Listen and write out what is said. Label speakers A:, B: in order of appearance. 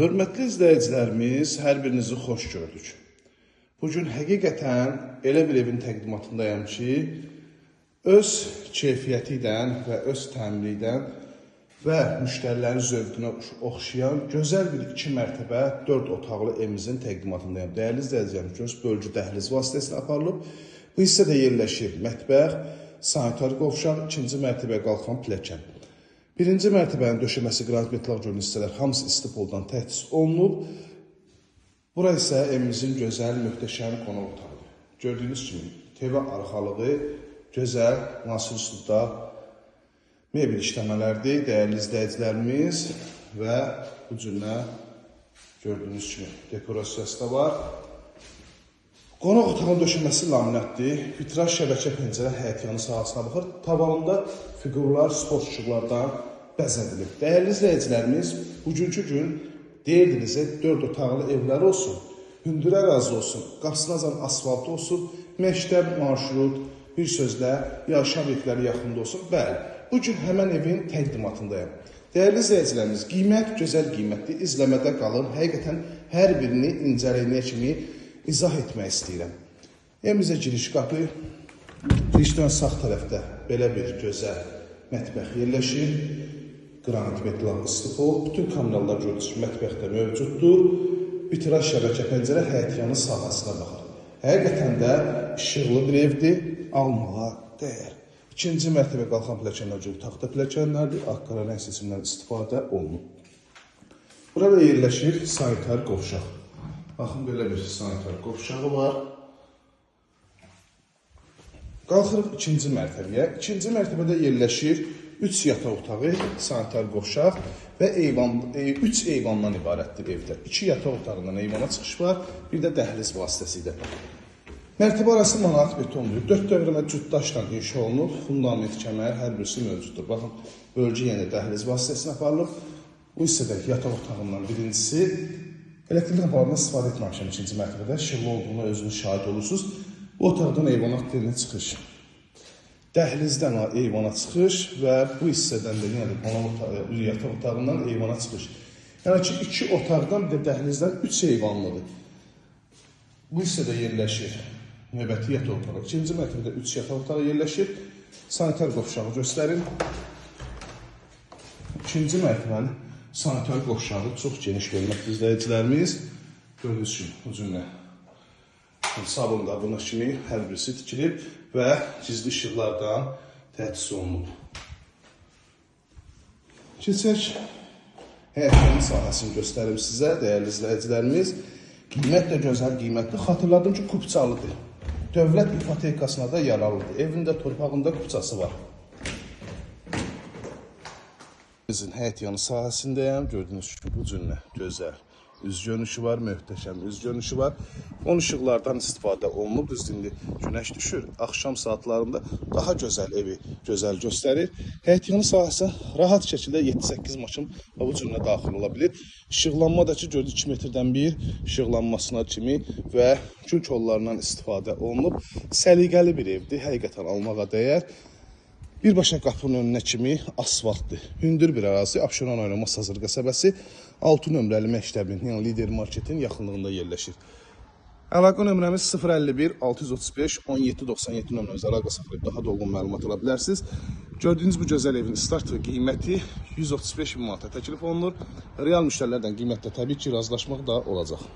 A: Hörmətli izləyicilərimiz, hər birinizi xoş gördük. Bugün həqiqətən elə bir evin təqdimatındayım ki, öz keyfiyyəti ilə və öz təmiri ilə və müştərilərin zövqünə oxşayan gözəl bir 2 mərtəbə 4 otaqlı evimizin təqdimatındayım. Dəyərli izləyicilərimiz, bölgü dəhliz vasitəsilə aparılıb. Bu hissədə yerləşir mətbəx, sanitar qovşaq, 2-ci mərtəbəyə qalxan pilləkən. Birinci mərtəbənin döşəməsi qranit metal görünən hissələr hamısı istipoldan təchiz olunub. Bura isə evimizin gözəl, möhtəşəm qonaq otağıdır. Gördüyünüz kimi TV arxalığı gözəl, nasır üslubda mebel işləmələrdir, dəyərli izləyicilərimiz və bu cürlə gördüyünüz kimi dekorasiyası da var. Qonaq otağının döşəməsi laminatdır. Vitraj şəbəkə pəncərə həyətyanı sahasına baxır. Tavanında figurlar, sport işıqlardan bəzədilib. Dəyərli izləyicilərimiz, bugünkü gün deyirdinizə 4 otaqlı evlər olsun, hündür ərazi olsun, qapısına azan asfalt olsun, məktəb, marşrut, bir sözlə yaşam obyektləri yaxında olsun. Bəli, bugün həmən evin təqdimatındayım. Dəyərli izləyicilərimiz, qiymət gözəl qiymətdir. İzləmədə qalın. Həqiqətən hər birini incəliyinə kimi izah etmək istəyirəm. Evimizə giriş qapı, girişdən sağ tərəfdə belə bir gözəl mətbəx yerləşir. Qranit metal istipol, bütün kameralar gördüyünüz kimi mətbəxdə mövcuddur. Vitraj şəbəkə pəncərə həyətyanı sahasına baxır. Həqiqətən də işıqlı bir evdir, almağa dəyər. 2-ci mərtəbə qalxan pilləkənlər üçün taxta pilləkənlərdir, ağ-qara rəng seçimdən istifadə olunub. Burada yerləşir sanitar qovşaq. Baxın, belə bir sanitar qovşağı var. Qalxırıq 2-ci mərtəbəyə. 2-ci mərtəbədə yerləşir 3 yataq otağı, sanitar qovşaq və 3 eyvandan ibarətdir evdə. 2 yataq otağından eyvana çıxış var, bir də dəhliz vasitəsilə. Mərtəbə arası manat betondur. 4 dövrəmə cütdaşla inşa olunub, fundament, kəmər, hər birisi mövcuddur. Baxın, bölgü yenə dəhliz vasitəsilə aparılıb. Bu hissədə yataq otağından birincisi elektrik lampalarından istifadə etməmişəm 2-ci mərtəbədə. İşıqlı olduğuna özünüz şahid olursunuz. Bu otaqdan eyvana birinə çıxış. Dəhlizdən eyvana çıxış və bu hissədən də yenə yataq otağından eyvana çıxış. Yəni ki, 2 otaqdan bir də dəhlizdən 3 eyvanlıdır. Bu hissədə yerləşir növbəti yataq otağı. 2-ci mərtəbədə 3 yataq otağı yerləşir. Sanitar qovşağı göstərin. 2-ci mərtəbənin sanitar qovşağı çox geniş görməkdir izləyicilərimiz. Gördüyünüz kimi bu cümlə. Sabun qabına kimi hər birisi tikilib və gizli işıqlardan təchiz olunub. Keçək həyətyanı sahəsini göstərim sizə, dəyərli izləyicilərimiz. Qiymət də gözəl qiymətdir. Xatırladım ki, kupçalıdır. Dövlət ipotekasına da yararlıdır. Evində, torpağında kupçası var. Bizim həyətyanı sahəsindəyəm. Gördüyünüz kimi bu cürlə gözəl. Üz görünüşü var, möhtəşəm üz görünüşü var. 10 işıqlardan istifadə olunub. Düzdür, günəş düşür. Axşam saatlarında daha gözəl evi gözəl göstərir. Həyətyanı sahəsi rahat şəkildə 7-8 maşın bu cürlə daxil ola bilir. İşıqlanma da ki, gördük 2 metrdən bir işıqlanmasına kimi və gül kollarından istifadə olunub. Səliqəli bir evdir, həqiqətən almağa dəyər. Birbaşa qapının önünə kimi asfaltdır. Hündür bir ərazi, Abşeron rayonu Masazır qəsəbəsi 6 nömrəli məktəbin, yəni Lider Marketin yaxınlığında yerləşir. Əlaqə nömrəmiz 051 635 1797 nömrəmizə əlaqə saxlayıb daha dolğun məlumat ala bilərsiniz. Gördüyünüz bu gözəl evin start və qiyməti 135 min manata təklif olunur. Real müştərilərdən qiymətdə təbii ki, razılaşmaq da olacaq.